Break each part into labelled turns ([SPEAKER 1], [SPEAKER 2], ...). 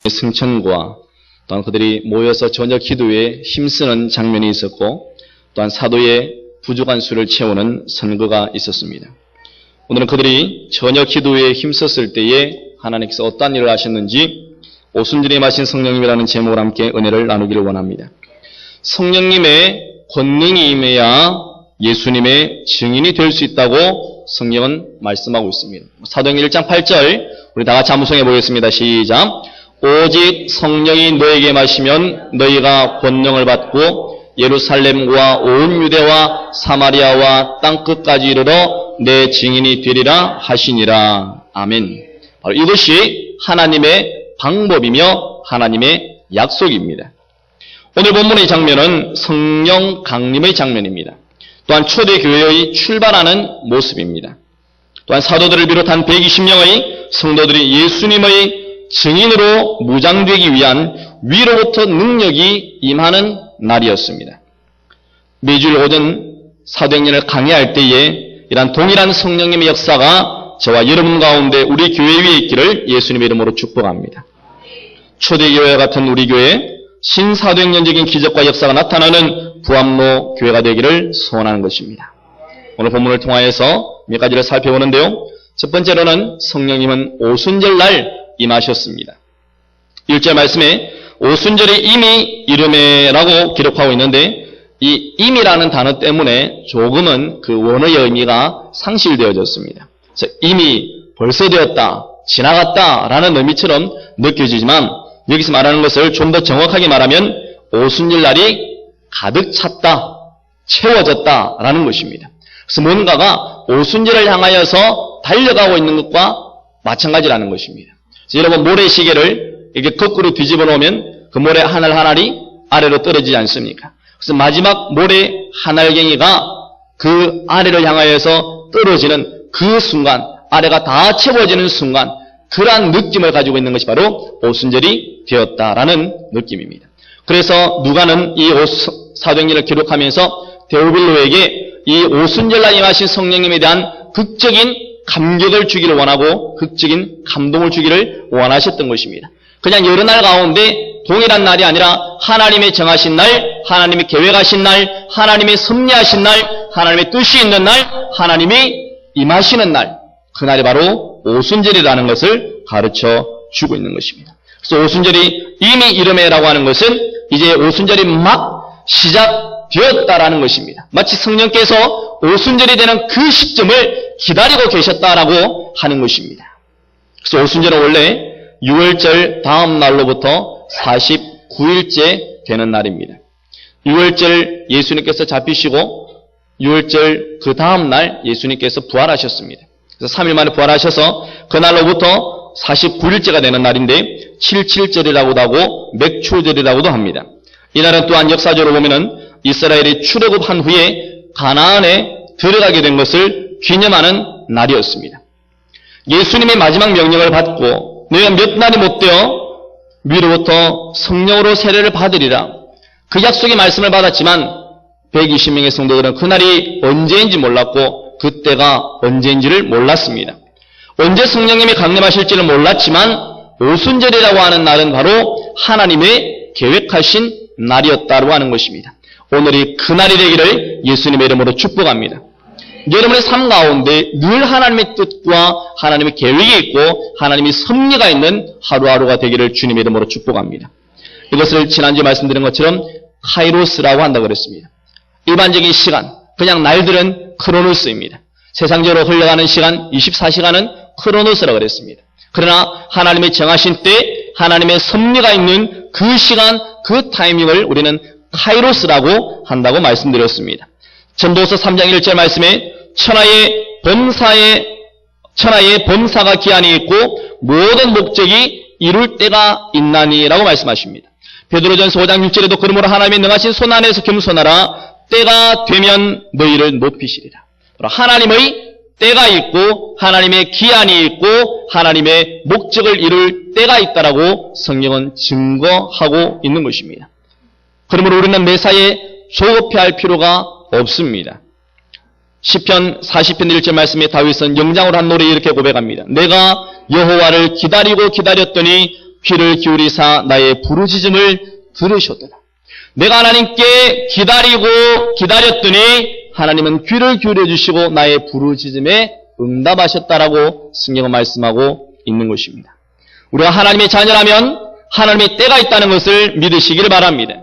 [SPEAKER 1] 승천과 또한 그들이 모여서 저녁 기도에 힘쓰는 장면이 있었고 또한 사도의 부족한 수를 채우는 선거가 있었습니다. 오늘은 그들이 저녁 기도에 힘썼을 때에 하나님께서 어떠한 일을 하셨는지 오순절에 마신 성령님이라는 제목으로 함께 은혜를 나누기를 원합니다. 성령님의 권능이 임해야 예수님의 증인이 될 수 있다고 성경은 말씀하고 있습니다. 사도행전 1장 8절 우리 다 같이 함송해 보겠습니다. 시작. 오직 성령이 너에게 마시면 너희가 권능을 받고 예루살렘과 온 유대와 사마리아와 땅끝까지 이르러 내 증인이 되리라 하시니라. 아멘. 바로 이것이 하나님의 방법이며 하나님의 약속입니다. 오늘 본문의 장면은 성령 강림의 장면입니다. 또한 초대교회의 출발하는 모습입니다. 또한 사도들을 비롯한 120명의 성도들이 예수님의 증인으로 무장되기 위한 위로부터 능력이 임하는 날이었습니다. 매주일 오전 사도행전을 강의할 때에 이러한 동일한 성령님의 역사가 저와 여러분 가운데 우리 교회 위에 있기를 예수님의 이름으로 축복합니다. 초대교회와 같은 우리 교회 신사도행전적인 기적과 역사가 나타나는 부암로 교회가 되기를 소원하는 것입니다. 오늘 본문을 통하여서 몇 가지를 살펴보는데요. 첫 번째로는 성령님은 오순절날 임하셨습니다. 1절 말씀에 오순절에 이미 이르매라고 기록하고 있는데 이 임이라는 단어 때문에 조금은 그 원어의 의미가 상실되어졌습니다. 그래서 이미 벌써 되었다, 지나갔다라는 의미처럼 느껴지지만 여기서 말하는 것을 좀 더 정확하게 말하면 오순절날이 가득 찼다, 채워졌다라는 것입니다. 그래서 뭔가가 오순절을 향하여서 달려가고 있는 것과 마찬가지라는 것입니다. 그래서 여러분 모래시계를 이렇게 거꾸로 뒤집어 놓으면 그 모래 한 알 한 알이 아래로 떨어지지 않습니까? 그래서 마지막 모래 한 알갱이가 그 아래를 향하여서 떨어지는 그 순간, 아래가 다 채워지는 순간 그러한 느낌을 가지고 있는 것이 바로 오순절이 되었다라는 느낌입니다. 그래서 누가는 이 사도행전을 기록하면서 데오빌로에게 이 오순절날 임하신 성령님에 대한 극적인 감격을 주기를 원하고 극적인 감동을 주기를 원하셨던 것입니다. 그냥 여러 날 가운데 동일한 날이 아니라 하나님의 정하신 날, 하나님의 계획하신 날, 하나님의 섭리하신 날, 하나님의 뜻이 있는 날, 하나님이 임하시는 날, 그날이 바로 오순절이라는 것을 가르쳐 주고 있는 것입니다. 그래서 오순절이 이미 이르매라고 하는 것은 이제 오순절이 막 시작되었다라는 것입니다. 마치 성령께서 오순절이 되는 그 시점을 기다리고 계셨다라고 하는 것입니다. 그래서 오순절은 원래 6월절 다음 날로부터 49일째 되는 날입니다. 6월절 예수님께서 잡히시고 6월절 그 다음 날 예수님께서 부활하셨습니다. 그래서 3일 만에 부활하셔서 그날로부터 49일째가 되는 날인데 77절이라고도 하고 맥초절이라고도 합니다. 이날은 또한 역사적으로 보면은 이스라엘이 출애굽한 후에 가나안에 들어가게 된 것을 기념하는 날이었습니다. 예수님의 마지막 명령을 받고 너희가 몇 날이 못 되어 위로부터 성령으로 세례를 받으리라. 그 약속의 말씀을 받았지만 120명의 성도들은 그날이 언제인지 몰랐고 그때가 언제인지를 몰랐습니다. 언제 성령님이 강림하실지를 몰랐지만 오순절이라고 하는 날은 바로 하나님의 계획하신 날이었다고 하는 것입니다. 오늘이 그날이 되기를 예수님의 이름으로 축복합니다. 여러분의 삶 가운데 늘 하나님의 뜻과 하나님의 계획이 있고 하나님의 섭리가 있는 하루하루가 되기를 주님의 이름으로 축복합니다. 이것을 지난주에 말씀드린 것처럼 카이로스라고 한다고 그랬습니다. 일반적인 시간, 그냥 날들은 크로노스입니다. 세상적으로 흘러가는 시간 24시간은 크로노스라고 그랬습니다. 그러나 하나님의 정하신 때 하나님의 섭리가 있는 그 시간, 그 타이밍을 우리는 카이로스라고 한다고 말씀드렸습니다. 전도서 3장 1절 말씀에 천하의 범사가 기한이 있고 모든 목적이 이룰 때가 있나니라고 말씀하십니다. 베드로전서 5장 6절에도 그러므로 하나님의 능하신 손 안에서 겸손하라. 때가 되면 너희를 높이시리라. 하나님의 때가 있고 하나님의 기한이 있고 하나님의 목적을 이룰 때가 있다라고 성경은 증거하고 있는 것입니다. 그러므로 우리는 매사에 조급해할 필요가 없습니다. 시편 40편 1절 말씀에 다윗은 영장으로 한 노래에 이렇게 고백합니다. 내가 여호와를 기다리고 기다렸더니 귀를 기울이사 나의 부르짖음을 들으셨도다. 내가 하나님께 기다렸더니 하나님은 귀를 기울여 주시고 나의 부르짖음에 응답하셨다라고 성경은 말씀하고 있는 것입니다. 우리가 하나님의 자녀라면 하나님의 때가 있다는 것을 믿으시기를 바랍니다.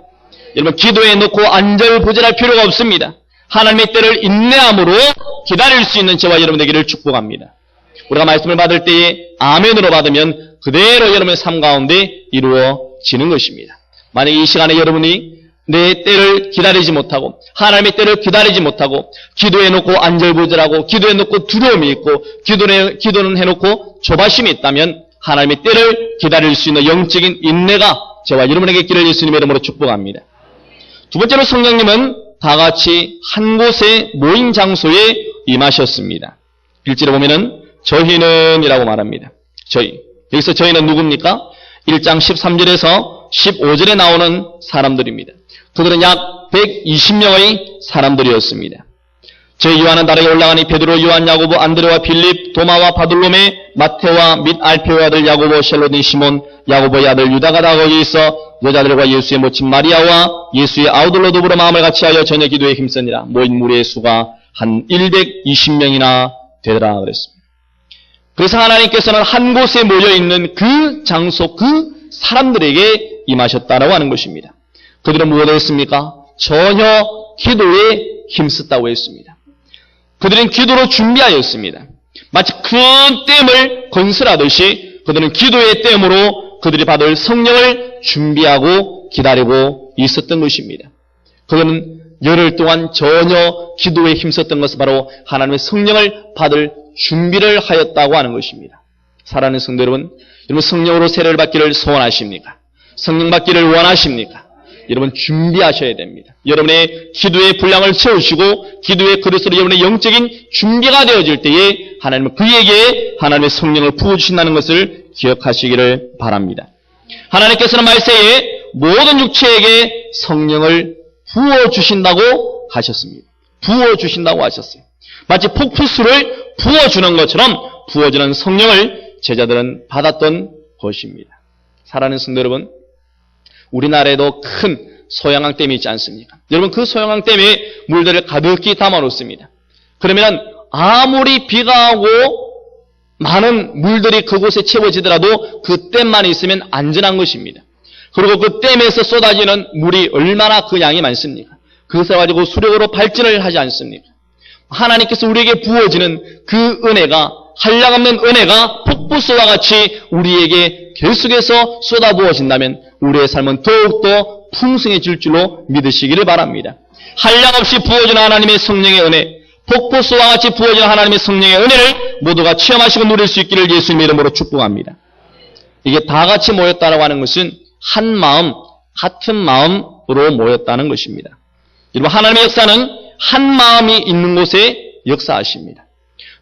[SPEAKER 1] 여러분, 기도에 놓고 안절부절할 필요가 없습니다. 하나님의 때를 인내함으로 기다릴 수 있는 저와 여러분 되기를 축복합니다. 우리가 말씀을 받을 때에 아멘으로 받으면 그대로 여러분의 삶 가운데 이루어지는 것입니다. 만약 이 시간에 여러분이 내 때를 기다리지 못하고 하나님의 때를 기다리지 못하고 기도해 놓고 안절부절하고 기도해 놓고 두려움이 있고 기도는 해놓고 조바심이 있다면 하나님의 때를 기다릴 수 있는 영적인 인내가 저와 여러분에게 있기를 예수님의 이름으로 축복합니다. 두 번째로 성령님은 다 같이 한 곳에 모인 장소에 임하셨습니다. 빌지를 보면은 저희는 이라고 말합니다. 여기서 저희는 누굽니까? 1장 13절에서 15절에 나오는 사람들입니다. 그들은 약 120명의 사람들이었습니다. 제2요한은 다락에 올라가니 베드로, 요한, 야고보, 안드레와 빌립, 도마와 바돌로메, 마테와 및 알페오의 아들 야고보, 셀로딘 시몬, 야고보의 아들 유다가 다 거기 있어 여자들과 예수의 모친 마리아와 예수의 아우들로 더불어 마음을 같이하여 저녁 기도에 힘쓰니라. 모인 무리의 수가 한 120명이나 되더라 그랬습니다. 그래서 하나님께서는 한 곳에 모여있는 그 장소, 그 사람들에게 임하셨다라고 하는 것입니다. 그들은 무엇을 했습니까? 전혀 기도에 힘썼다고 했습니다. 그들은 기도로 준비하였습니다. 마치 큰 댐을 건설하듯이 그들은 기도의 댐으로 그들이 받을 성령을 준비하고 기다리고 있었던 것입니다. 그들은 열흘 동안 전혀 기도에 힘썼던 것은 바로 하나님의 성령을 받을 준비를 하였다고 하는 것입니다. 사랑하는 성도 여러분, 성령으로 세례를 받기를 소원하십니까? 성령 받기를 원하십니까? 여러분 준비하셔야 됩니다. 여러분의 기도의 분량을 채우시고 기도의 그릇으로 여러분의 영적인 준비가 되어질 때에 하나님은 그에게 하나님의 성령을 부어주신다는 것을 기억하시기를 바랍니다. 하나님께서는 말세에 모든 육체에게 성령을 부어주신다고 하셨습니다. 부어주신다고 하셨어요. 마치 폭포수를 부어주는 것처럼 부어주는 성령을 제자들은 받았던 것입니다. 사랑하는 성도 여러분, 우리나라에도 큰 소양강댐이 있지 않습니까? 여러분 그 소양강댐에 물들을 가득히 담아놓습니다. 그러면 아무리 비가 오고 많은 물들이 그곳에 채워지더라도 그 댐만 있으면 안전한 것입니다. 그리고 그 댐에서 쏟아지는 물이 얼마나 그 양이 많습니까? 그것을 가지고 수력으로 발전을 하지 않습니까? 하나님께서 우리에게 부어지는 그 은혜가 한량없는 은혜가 폭포수와 같이 우리에게 계속해서 쏟아부어진다면 우리의 삶은 더욱더 풍성해질 줄로 믿으시기를 바랍니다. 한량없이 부어지는 하나님의 성령의 은혜, 폭포수와 같이 부어지는 하나님의 성령의 은혜를 모두가 체험하시고 누릴 수 있기를 예수님의 이름으로 축복합니다. 이게 다 같이 모였다라고 하는 것은 한 마음, 같은 마음으로 모였다는 것입니다. 여러분 하나님의 역사는 한 마음이 있는 곳에 역사하십니다.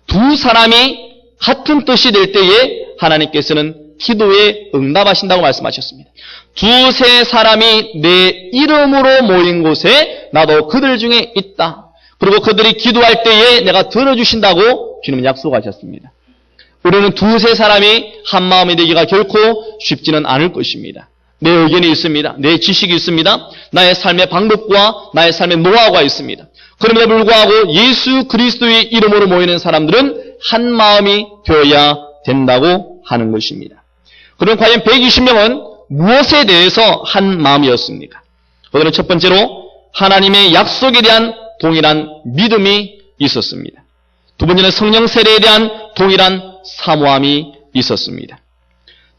[SPEAKER 1] 두 사람이 같은 뜻이 될 때에 하나님께서는 기도에 응답하신다고 말씀하셨습니다. 두세 사람이 내 이름으로 모인 곳에 나도 그들 중에 있다. 그리고 그들이 기도할 때에 내가 들어주신다고 주님은 약속하셨습니다. 우리는 두세 사람이 한 마음이 되기가 결코 쉽지는 않을 것입니다. 내 의견이 있습니다. 내 지식이 있습니다. 나의 삶의 방법과 나의 삶의 노하우가 있습니다. 그럼에도 불구하고 예수 그리스도의 이름으로 모이는 사람들은 한 마음이 되어야 된다고 하는 것입니다. 그럼 과연 120명은 무엇에 대해서 한 마음이었습니까? 그들은 첫 번째로 하나님의 약속에 대한 동일한 믿음이 있었습니다. 두 번째는 성령 세례에 대한 동일한 사모함이 있었습니다.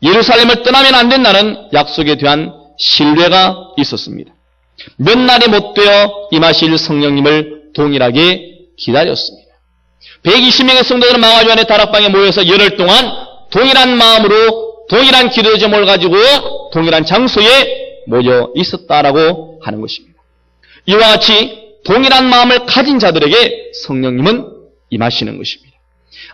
[SPEAKER 1] 예루살렘을 떠나면 안 된다는 약속에 대한 신뢰가 있었습니다. 몇 날이 못 되어 임하실 성령님을 동일하게 기다렸습니다. 120명의 성도들은 망아주 안의 다락방에 모여서 열흘 동안 동일한 마음으로 동일한 기도 제목을 가지고 동일한 장소에 모여 있었다라고 하는 것입니다. 이와 같이 동일한 마음을 가진 자들에게 성령님은 임하시는 것입니다.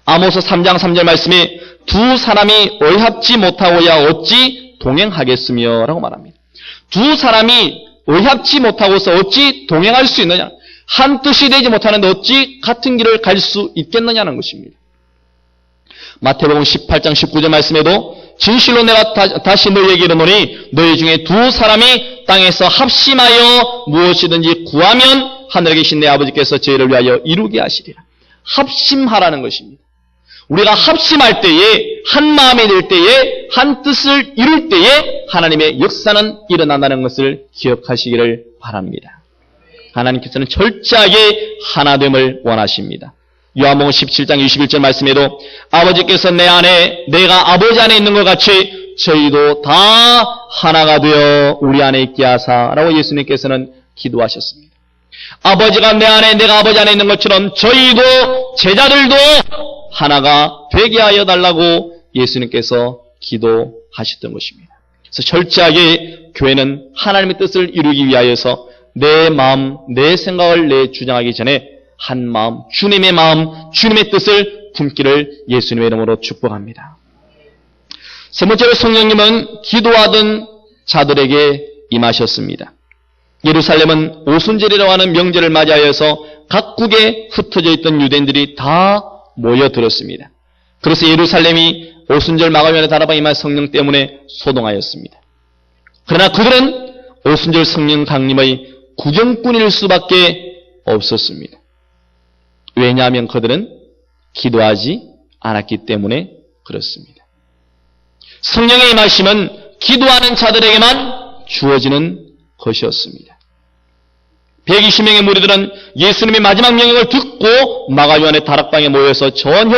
[SPEAKER 1] 아모스 3장 3절 말씀에 두 사람이 의합지 못하고야 어찌 동행하겠으며 라고 말합니다. 두 사람이 의합지 못하고서 어찌 동행할 수 있느냐? 한 뜻이 되지 못하는데 어찌 같은 길을 갈 수 있겠느냐는 것입니다. 마태복음 18장 19절 말씀에도 진실로 내가 다시 너희에게 이르노니 너희 중에 두 사람이 땅에서 합심하여 무엇이든지 구하면 하늘에 계신 내 아버지께서 저희를 위하여 이루게 하시리라. 합심하라는 것입니다. 우리가 합심할 때에, 한 마음이 될 때에, 한 뜻을 이룰 때에 하나님의 역사는 일어난다는 것을 기억하시기를 바랍니다. 하나님께서는 철저하게 하나됨을 원하십니다. 요한복음 17장 21절 말씀에도 아버지께서 내 안에, 내가 아버지 안에 있는 것 같이 저희도 다 하나가 되어 우리 안에 있게 하사라고 예수님께서는 기도하셨습니다. 아버지가 내 안에, 내가 아버지 안에 있는 것처럼 저희도, 제자들도 하나가 되게 하여 달라고 예수님께서 기도하셨던 것입니다. 그래서 철저하게 교회는 하나님의 뜻을 이루기 위하여서 내 마음, 내 생각을 내 주장하기 전에 한 마음, 주님의 뜻을 품기를 예수님의 이름으로 축복합니다. 세 번째로 성령님은 기도하던 자들에게 임하셨습니다. 예루살렘은 오순절이라고 하는 명절을 맞이하여서 각국에 흩어져 있던 유대인들이 다 모여들었습니다. 그래서 예루살렘이 오순절 마감연에 달아봐 임한 성령 때문에 소동하였습니다. 그러나 그들은 오순절 성령 강림의 구경꾼일 수밖에 없었습니다. 왜냐하면 그들은 기도하지 않았기 때문에 그렇습니다. 성령의 임하심은 기도하는 자들에게만 주어지는 것이었습니다. 120명의 무리들은 예수님의 마지막 명령을 듣고 마가요한의 다락방에 모여서 전혀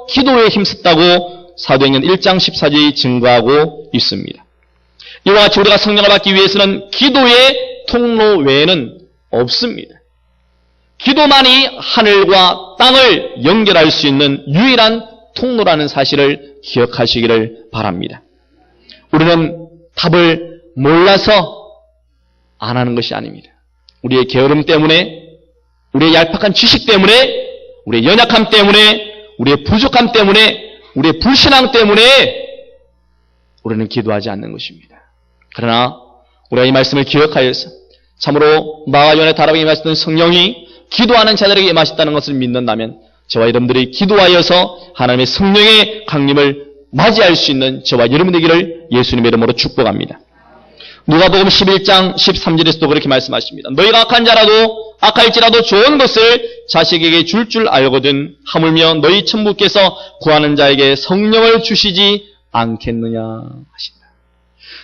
[SPEAKER 1] 기도에 힘썼다고 사도행전 1장 14절이 증거하고 있습니다. 이와 같이 우리가 성령을 받기 위해서는 기도의 통로 외에는 없습니다. 기도만이 하늘과 땅을 연결할 수 있는 유일한 통로라는 사실을 기억하시기를 바랍니다. 우리는 답을 몰라서 안 하는 것이 아닙니다. 우리의 게으름 때문에, 우리의 얄팍한 지식 때문에, 우리의 연약함 때문에, 우리의 부족함 때문에, 우리의 불신앙 때문에 우리는 기도하지 않는 것입니다. 그러나 우리가 이 말씀을 기억하여서 참으로 마가요한의 다락방에 임하셨던 성령이 기도하는 자들에게 임하셨다는 것을 믿는다면 저와 여러분들이 기도하여서 하나님의 성령의 강림을 맞이할 수 있는 저와 여러분 되기를 예수님의 이름으로 축복합니다. 누가복음 11장 13절에서도 그렇게 말씀하십니다. 너희가 악할지라도 좋은 것을 자식에게 줄 줄 알거든 하물며 너희 천부께서 구하는 자에게 성령을 주시지 않겠느냐 하신다.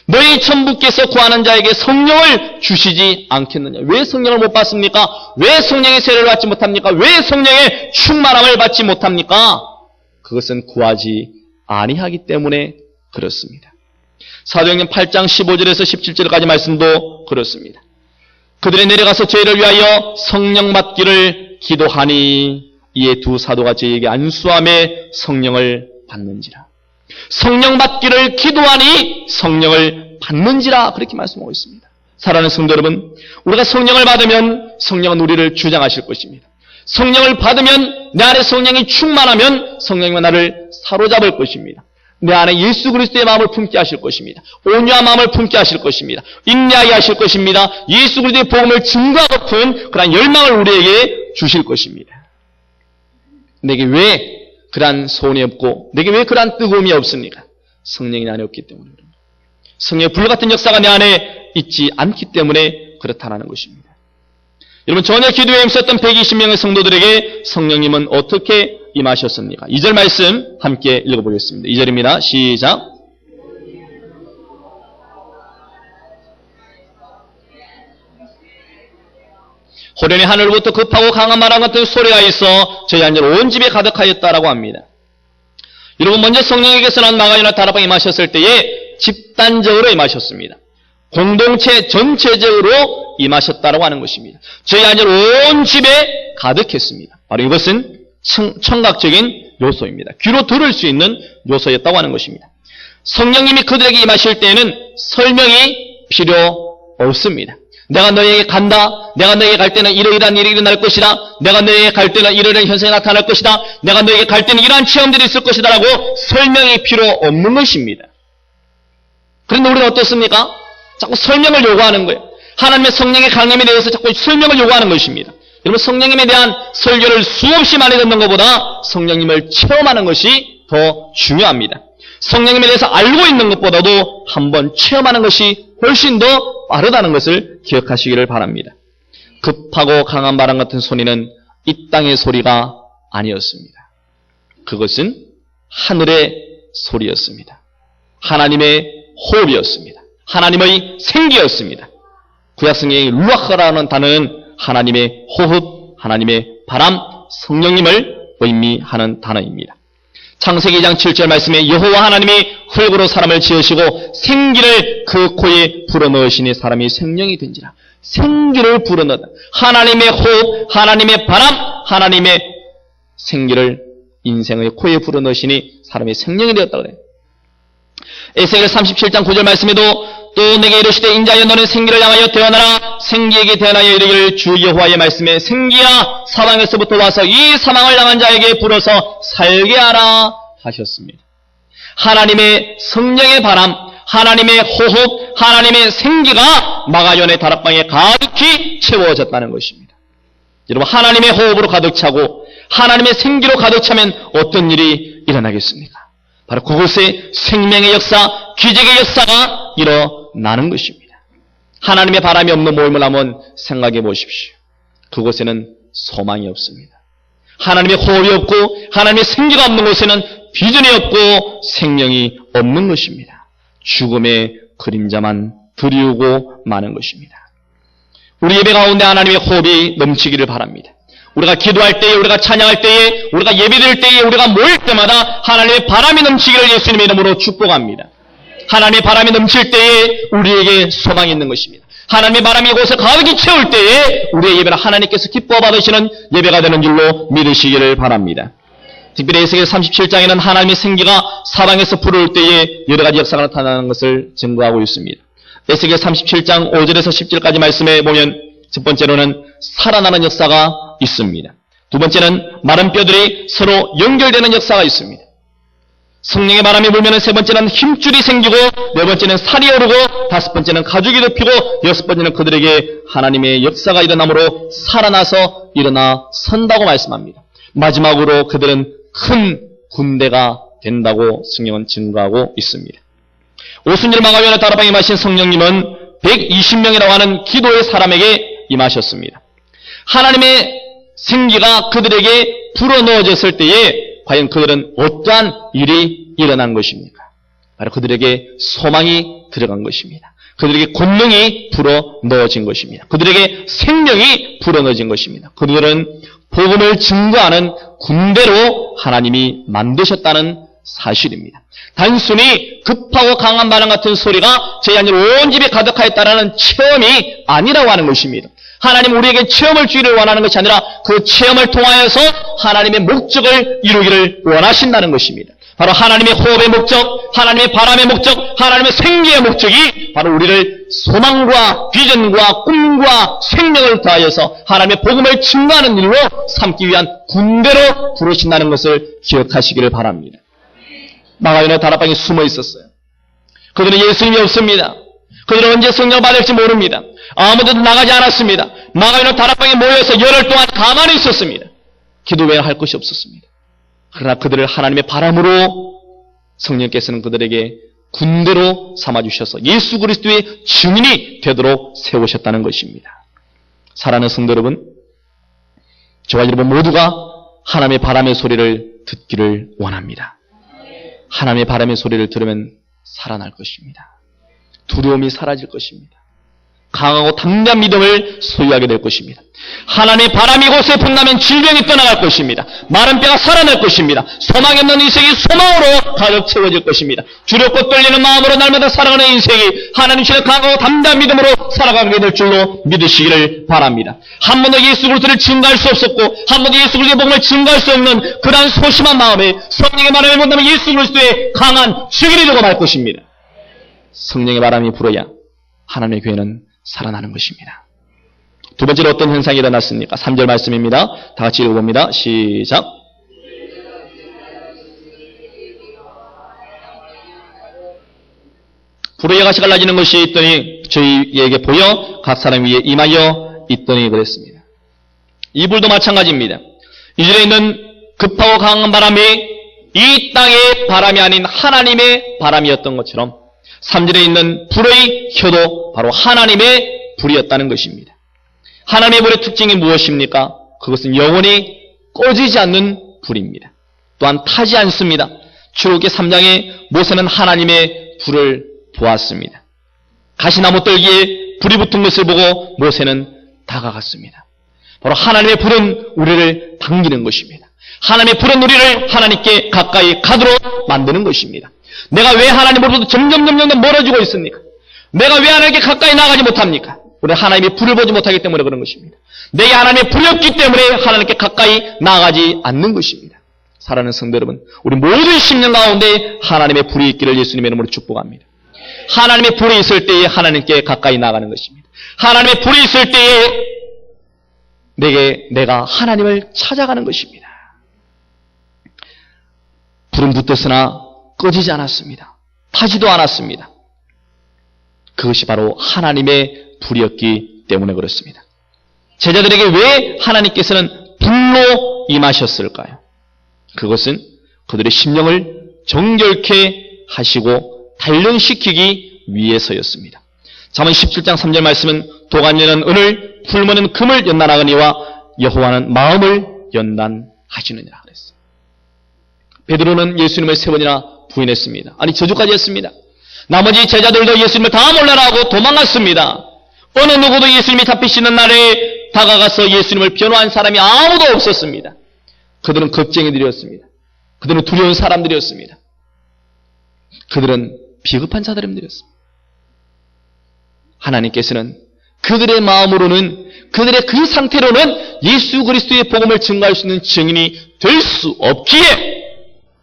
[SPEAKER 1] 너희 천부께서 구하는 자에게 성령을 주시지 않겠느냐. 왜 성령을 못 받습니까? 왜 성령의 세례를 받지 못합니까? 왜 성령의 충만함을 받지 못합니까? 그것은 구하지 아니하기 때문에 그렇습니다. 사도행전 8장 15절에서 17절까지 말씀도 그렇습니다. 그들이 내려가서 저희를 위하여 성령 받기를 기도하니 이에 두 사도가 저희에게 안수함에 성령을 받는지라. 성령 받기를 기도하니 성령을 받는지라 그렇게 말씀하고 있습니다. 사랑하는 성도 여러분, 우리가 성령을 받으면 성령은 우리를 주장하실 것입니다. 성령을 받으면 내 안에 성령이 충만하면 성령이 나를 사로잡을 것입니다. 내 안에 예수 그리스도의 마음을 품게 하실 것입니다. 온유한 마음을 품게 하실 것입니다. 인내하게 하실 것입니다. 예수 그리스도의 복음을 증거하고픈 그러한 열망을 우리에게 주실 것입니다. 내게 왜 그러한 소원이 없고 내게 왜 그러한 뜨거움이 없습니까? 성령이 내 안에 없기 때문에 그렇습니다. 성령의 불같은 역사가 내 안에 있지 않기 때문에 그렇다는 것입니다. 여러분, 전혀 기도에 힘썼던 120명의 성도들에게 성령님은 어떻게 임하셨습니까? 2절 말씀 함께 읽어보겠습니다. 2절입니다. 시작. 호련히 하늘부터 급하고 강한 바람 같은 소리가 있어 저희 안전 온 집에 가득하였다라고 합니다. 여러분, 먼저 성령에게서는 마가요한 다락방에 임하셨을 때에 집단적으로 임하셨습니다. 공동체 전체적으로 임하셨다라고 하는 것입니다. 저희 안전 온 집에 가득했습니다. 바로 이것은 청각적인 요소입니다. 귀로 들을 수 있는 요소였다고 하는 것입니다. 성령님이 그들에게 임하실 때에는 설명이 필요 없습니다. 내가 너에게 간다. 내가 너에게 갈 때는 이러이러한 일이 일어날 것이다. 내가 너에게 갈 때는 이러이러한 현상이 나타날 것이다. 내가 너에게 갈 때는 이러한 체험들이 있을 것이다 라고 설명이 필요 없는 것입니다. 그런데 우리는 어떻습니까? 자꾸 설명을 요구하는 거예요. 하나님의 성령의 강림에 대해서 자꾸 설명을 요구하는 것입니다. 여러분, 성령님에 대한 설교를 수없이 많이 듣는 것보다 성령님을 체험하는 것이 더 중요합니다. 성령님에 대해서 알고 있는 것보다도 한번 체험하는 것이 훨씬 더 빠르다는 것을 기억하시기를 바랍니다. 급하고 강한 바람 같은 소리는 이 땅의 소리가 아니었습니다. 그것은 하늘의 소리였습니다. 하나님의 호흡이었습니다. 하나님의 생기였습니다. 구약성경의 루아흐라는 단어는 하나님의 호흡, 하나님의 바람, 성령님을 의미하는 단어입니다. 창세기 2장 7절 말씀에 여호와 하나님이 흙으로 사람을 지으시고 생기를 그 코에 불어넣으시니 사람이 생명이 된지라. 생기를 불어넣다. 하나님의 호흡, 하나님의 바람, 하나님의 생기를 인생의 코에 불어넣으시니 사람이 생명이 되었다고 해요. 에스겔 37장 9절 말씀에도 또 내게 이르시되 인자여 너는 생기를 향하여 태어나라. 생기에게 태어나여 이르기를 주 여호와의 말씀에 생기야 사방에서부터 와서 이 사망을 당한 자에게 불어서 살게 하라 하셨습니다. 하나님의 성령의 바람, 하나님의 호흡, 하나님의 생기가 마가연의 다락방에 가득히 채워졌다는 것입니다. 여러분, 하나님의 호흡으로 가득 차고 하나님의 생기로 가득 차면 어떤 일이 일어나겠습니까? 바로 그곳에 생명의 역사, 기적의 역사가 일어나는 것입니다. 하나님의 바람이 없는 모임을 한번 생각해 보십시오. 그곳에는 소망이 없습니다. 하나님의 호흡이 없고 하나님의 생기가 없는 곳에는 비전이 없고 생명이 없는 것입니다. 죽음의 그림자만 드리우고 마는 것입니다. 우리 예배 가운데 하나님의 호흡이 넘치기를 바랍니다. 우리가 기도할 때에, 우리가 찬양할 때에, 우리가 예배드릴 때에, 우리가 모일 때마다 하나님의 바람이 넘치기를 예수님의 이름으로 축복합니다. 하나님의 바람이 넘칠 때에 우리에게 소망이 있는 것입니다. 하나님의 바람이 이곳을 가득히 채울 때에 우리의 예배는 하나님께서 기뻐 받으시는 예배가 되는 줄로 믿으시기를 바랍니다. 특별히 에스겔 37장에는 하나님의 생기가 사방에서 불어올 때에 여러 가지 역사가 나타나는 것을 증거하고 있습니다. 에스겔 37장 5절에서 10절까지 말씀에 보면 첫 번째로는 살아나는 역사가 있습니다. 두 번째는 마른 뼈들이 서로 연결되는 역사가 있습니다. 성령의 바람이 불면 세 번째는 힘줄이 생기고 네 번째는 살이 오르고 다섯 번째는 가죽이 덮이고 여섯 번째는 그들에게 하나님의 역사가 일어나므로 살아나서 일어나 선다고 말씀합니다. 마지막으로 그들은 큰 군대가 된다고 성경은 증거하고 있습니다. 오순절 마가연의 다락방에 마신 성령님은 120명이라고 하는 기도의 사람에게 임하셨습니다. 하나님의 생기가 그들에게 불어넣어졌을 때에 과연 그들은 어떠한 일이 일어난 것입니까? 바로 그들에게 소망이 들어간 것입니다. 그들에게 권능이 불어넣어진 것입니다. 그들에게 생명이 불어넣어진 것입니다. 그들은 복음을 증거하는 군대로 하나님이 만드셨다는 사실입니다. 단순히 급하고 강한 바람 같은 소리가 저희 안에 온 집에 가득하였다는 체험이 아니라고 하는 것입니다. 하나님 우리에게 체험을 주기를 원하는 것이 아니라 그 체험을 통하여서 하나님의 목적을 이루기를 원하신다는 것입니다. 바로 하나님의 호흡의 목적, 하나님의 바람의 목적, 하나님의 생기의 목적이 바로 우리를 소망과 비전과 꿈과 생명을 더하여서 하나님의 복음을 증거하는 일로 삼기 위한 군대로 부르신다는 것을 기억하시기를 바랍니다. 마가연의 다락방에 숨어 있었어요. 그들은 예수님이 없습니다. 그들은 언제 성령을 받을지 모릅니다. 아무데도 나가지 않았습니다. 마가연의 다락방에 모여서 열흘 동안 가만히 있었습니다. 기도 외에 할 것이 없었습니다. 그러나 그들을 하나님의 바람으로 성령께서는 그들에게 군대로 삼아주셔서 예수 그리스도의 증인이 되도록 세우셨다는 것입니다. 사랑하는 성도 여러분, 저와 여러분 모두가 하나님의 바람의 소리를 듣기를 원합니다. 하나님의 바람의 소리를 들으면 살아날 것입니다. 두려움이 사라질 것입니다. 강하고 담대한 믿음을 소유하게 될 것입니다. 하나님의 바람이 이곳에 분다면 질병이 떠나갈 것입니다. 마른 뼈가 살아날 것입니다. 소망이 없는 인생이 소망으로 가득 채워질 것입니다. 두렵고 떨리는 마음으로 날마다 살아가는 인생이 하나님 신의 강하고 담대한 믿음으로 살아가게 될 줄로 믿으시기를 바랍니다. 한 번도 예수 그리스도를 증거할 수 없었고 한 번도 예수 그리스도의 복음을 증거할 수 없는 그러한 소심한 마음에 성령의 바람을 본다면 예수 그리스도의 강한 증인이 되고 말 것입니다. 성령의 바람이 불어야 하나님의 교회는 살아나는 것입니다. 두 번째로 어떤 현상이 일어났습니까? 3절 말씀입니다. 다 같이 읽어봅니다. 시작. 불의 가시 갈라지는 것이 있더니 저희에게 보여 각 사람 위에 임하여 있더니 그랬습니다. 이 불도 마찬가지입니다. 이전에 있는 급하고 강한 바람이 이 땅의 바람이 아닌 하나님의 바람이었던 것처럼 3절에 있는 불의 혀도 바로 하나님의 불이었다는 것입니다. 하나님의 불의 특징이 무엇입니까? 그것은 영원히 꺼지지 않는 불입니다. 또한 타지 않습니다. 출애굽기 3장에 모세는 하나님의 불을 보았습니다. 가시나무 떨기에 불이 붙은 것을 보고 모세는 다가갔습니다. 바로 하나님의 불은 우리를 당기는 것입니다. 하나님의 불은 우리를 하나님께 가까이 가도록 만드는 것입니다. 내가 왜 하나님으로부터 점점 멀어지고 있습니까? 내가 왜 하나님께 가까이 나가지 못합니까? 우리는 하나님의 불을 보지 못하기 때문에 그런 것입니다. 내게 하나님의 불이 없기 때문에 하나님께 가까이 나가지 않는 것입니다. 사랑하는 성도 여러분, 우리 모든 심령 가운데 하나님의 불이 있기를 예수님의 이름으로 축복합니다. 하나님의 불이 있을 때에 하나님께 가까이 나가는 것입니다. 하나님의 불이 있을 때에 내가 하나님을 찾아가는 것입니다. 불은 붙었으나 꺼지지 않았습니다. 타지도 않았습니다. 그것이 바로 하나님의 불이었기 때문에 그렇습니다. 제자들에게 왜 하나님께서는 불로 임하셨을까요? 그것은 그들의 심령을 정결케 하시고 단련시키기 위해서였습니다. 잠언 17장 3절 말씀은 도관녀는 은을, 풀무는 금을 연단하거니와 여호와는 마음을 연단하시느니라 그랬어요. 베드로는 예수님을 3번이나 부인했습니다. 아니 저주까지 했습니다. 나머지 제자들도 예수님을 다 몰라라고 도망갔습니다. 어느 누구도 예수님이 잡히시는 날에 다가가서 예수님을 변호한 사람이 아무도 없었습니다. 그들은 겁쟁이들이었습니다. 그들은 두려운 사람들이었습니다. 그들은 비겁한 자들이었습니다. 하나님께서는 그들의 마음으로는, 그들의 그 상태로는 예수 그리스도의 복음을 증거할 수 있는 증인이 될 수 없기에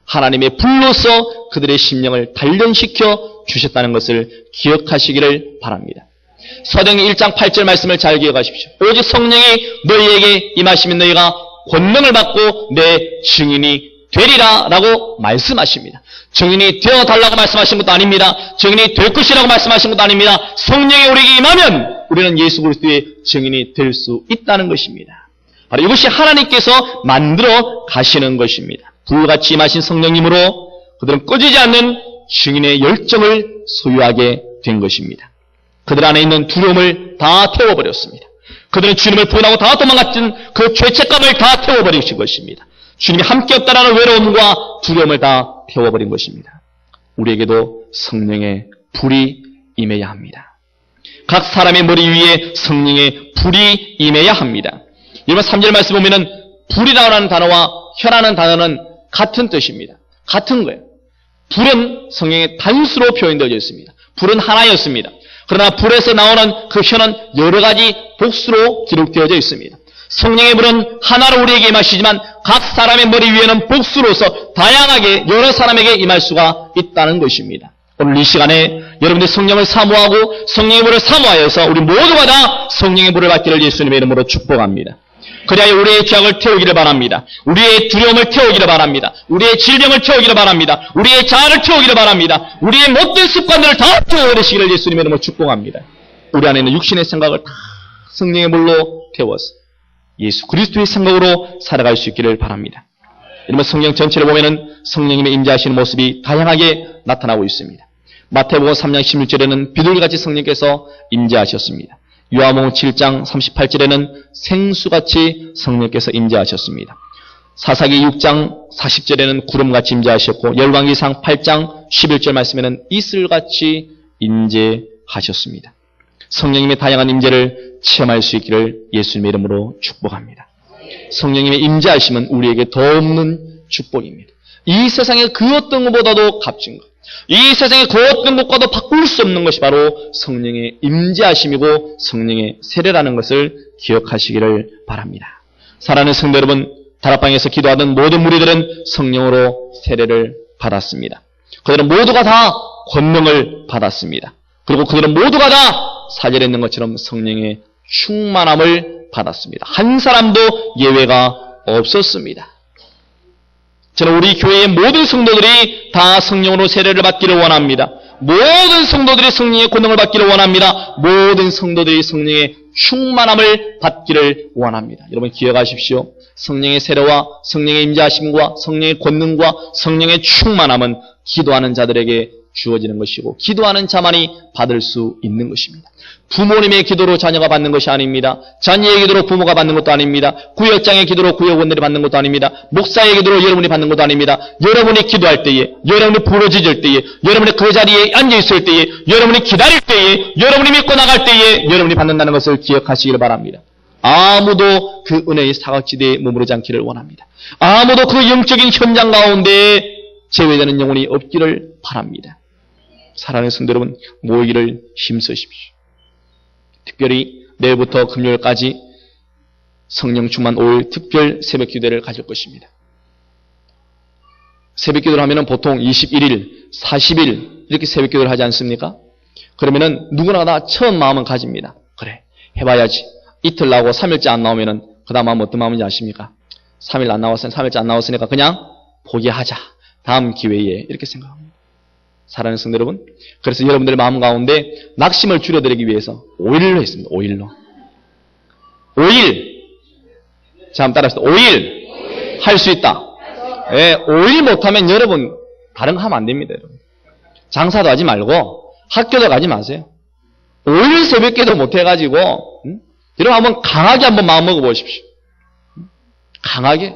[SPEAKER 1] 하나님의 불로서 그들의 심령을 단련시켜 주셨다는 것을 기억하시기를 바랍니다. 사도행전 1장 8절 말씀을 잘 기억하십시오. 오직 성령이 너희에게 임하시면 너희가 권능을 받고 내 증인이 되리라 라고 말씀하십니다. 증인이 되어달라고 말씀하신 것도 아닙니다. 증인이 될 것이라고 말씀하신 것도 아닙니다. 성령이 우리에게 임하면 우리는 예수 그리스도의 증인이 될 수 있다는 것입니다. 바로 이것이 하나님께서 만들어 가시는 것입니다. 불같이 임하신 성령님으로 그들은 꺼지지 않는 증인의 열정을 소유하게 된 것입니다. 그들 안에 있는 두려움을 다 태워버렸습니다. 그들은 주님을 부인하고 다 도망갔던 그 죄책감을 다 태워버리신 것입니다. 주님이 함께 없다라는 외로움과 두려움을 다 태워버린 것입니다. 우리에게도 성령의 불이 임해야 합니다. 각 사람의 머리 위에 성령의 불이 임해야 합니다. 여러분 3절 말씀 보면은 불이라는 단어와 혀라는 단어는 같은 뜻입니다. 같은 거예요. 불은 성령의 단수로 표현되어 있습니다. 불은 하나였습니다. 그러나 불에서 나오는 그 혀는 여러 가지 복수로 기록되어져 있습니다. 성령의 불은 하나로 우리에게 임하시지만 각 사람의 머리 위에는 복수로서 다양하게 여러 사람에게 임할 수가 있다는 것입니다. 오늘 이 시간에 여러분들이 성령을 사모하고 성령의 불을 사모하여서 우리 모두가 다 성령의 불을 받기를 예수님의 이름으로 축복합니다. 그리하여 우리의 죄악을 태우기를 바랍니다. 우리의 두려움을 태우기를 바랍니다. 우리의 질병을 태우기를 바랍니다. 우리의 자아를 태우기를 바랍니다. 우리의 못된 습관들을 다 태워버리시기를 예수님의 이름으로 축복합니다. 우리 안에 있는 육신의 생각을 다 성령의 물로 태워서 예수 그리스도의 생각으로 살아갈 수 있기를 바랍니다. 이러면 성령 전체를 보면은 성령님의 임재하시는 모습이 다양하게 나타나고 있습니다. 마태복음 3장 16절에는 비둘기같이 성령께서 임재하셨습니다. 요한복음 7장 38절에는 생수같이 성령께서 임재하셨습니다. 사사기 6장 40절에는 구름같이 임재하셨고 열왕기상 8장 11절 말씀에는 이슬같이 임재하셨습니다. 성령님의 다양한 임재를 체험할 수 있기를 예수님의 이름으로 축복합니다. 성령님의 임재하심은 우리에게 더 없는 축복입니다. 이 세상의 그 어떤 것보다도 값진 것, 이 세상의 그 어떤 것과도 바꿀 수 없는 것이 바로 성령의 임재하심이고 성령의 세례라는 것을 기억하시기를 바랍니다. 사랑하는 성도 여러분, 다락방에서 기도하던 모든 무리들은 성령으로 세례를 받았습니다. 그들은 모두가 다 권능을 받았습니다. 그리고 그들은 모두가 다 4절에 있는 것처럼 성령의 충만함을 받았습니다. 한 사람도 예외가 없었습니다. 저는 우리 교회의 모든 성도들이 다 성령으로 세례를 받기를 원합니다. 모든 성도들이 성령의 권능을 받기를 원합니다. 모든 성도들이 성령의 충만함을 받기를 원합니다. 여러분 기억하십시오. 성령의 세례와 성령의 임재하심과 성령의 권능과 성령의 충만함은 기도하는 자들에게 주어지는 것이고 기도하는 자만이 받을 수 있는 것입니다. 부모님의 기도로 자녀가 받는 것이 아닙니다. 자녀의 기도로 부모가 받는 것도 아닙니다. 구역장의 기도로 구역원들이 받는 것도 아닙니다. 목사의 기도로 여러분이 받는 것도 아닙니다. 여러분이 기도할 때에, 여러분이 부르짖을 때에, 여러분이 그 자리에 앉아있을 때에, 여러분이 기다릴 때에, 여러분이 믿고 나갈 때에 여러분이 받는다는 것을 기억하시기를 바랍니다. 아무도 그 은혜의 사각지대에 머무르지 않기를 원합니다. 아무도 그 영적인 현장 가운데 제외되는 영혼이 없기를 바랍니다. 사랑하는 성도 여러분, 모이기를 힘쓰십시오. 특별히 내일부터 금요일까지 성령 충만 5일 특별 새벽 기도를 가질 것입니다. 새벽 기도를 하면 보통 21일, 40일 이렇게 새벽 기도를 하지 않습니까? 그러면은 누구나 다 처음 마음은 가집니다. 그래, 해봐야지. 이틀 나오고 3일째 안 나오면은 그 다음 마음은 어떤 마음인지 아십니까? 3일 안 나왔으니까 3일째 안 나왔으니까 그냥 포기하자. 다음 기회에 이렇게 생각합니다. 사랑하는 성도 여러분, 그래서 여러분들의 마음 가운데 낙심을 줄여드리기 위해서 5일로 했습니다. 5일로. 5일. 자, 한번 따라합시다. 5일. 할 수 있다. 예, 5일 못하면 여러분 다른 거 하면 안 됩니다. 여러분. 장사도 하지 말고 학교도 가지 마세요. 5일 새벽기도 못해가지고 여러분 한번 강하게 한번 마음 먹어보십시오. 강하게.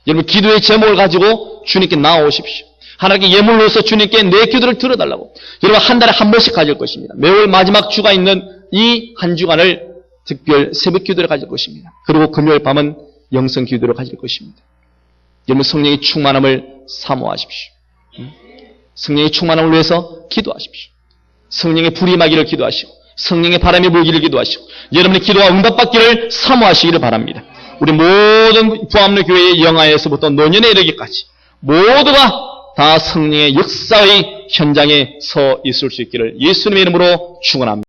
[SPEAKER 1] 여러분 기도의 제목을 가지고 주님께 나아오십시오. 하나님께 예물로서 주님께 내 기도를 들어달라고. 여러분 한 달에 한 번씩 가질 것입니다. 매월 마지막 주가 있는 이 한 주간을 특별 새벽 기도를 가질 것입니다. 그리고 금요일 밤은 영성 기도를 가질 것입니다. 여러분 성령의 충만함을 사모하십시오. 성령의 충만함을 위해서 기도하십시오. 성령의 불이 임하기를 기도하시고 성령의 바람이 불기를 기도하시고 여러분의 기도가 응답받기를 사모하시기를 바랍니다. 우리 모든 부암로 교회의 영아에서부터 노년에 이르기까지 모두가 다 성령의 역사의 현장에 서 있을 수 있기를 예수님의 이름으로 축원합니다.